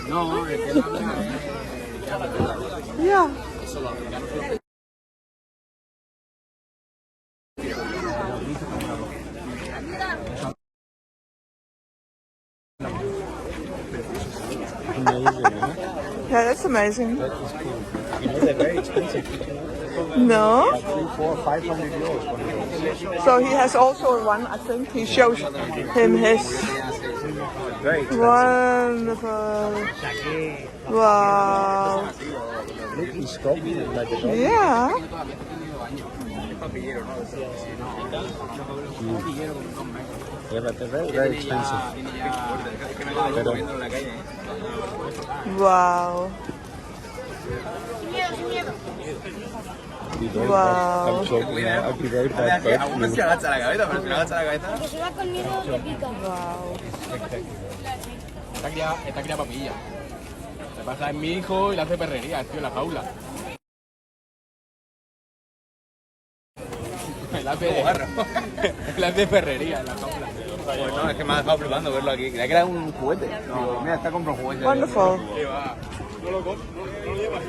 No, es que no habla. Yeah. Amazing, huh? Yeah, that's amazing. That is cool. You know they're very expensive. No? Like 300, 400, 500 euros. One of those. So he has also one, I think. He shows him his. Very expensive. Wonderful. Wow. Look, he's stopping like a dog. Yeah. Yeah, but they're very, very expensive. Pero, Wow. Wow. I'm joking. I'll be very bad. ¿Cómo se agacha la cabeza? Pero si no agacha la cabeza. Que se va conmigo, le pica. Wow. Esta cría papilla. Se pasa en mi hijo y le hace perrería, tío, en la jaula. Le hace perrería en la jaula. Pues no, es que me ha dejado flipando verlo aquí. Creía que era un juguete. Digo, mira, está comprando un juguete. Wonderful. No lo llevas.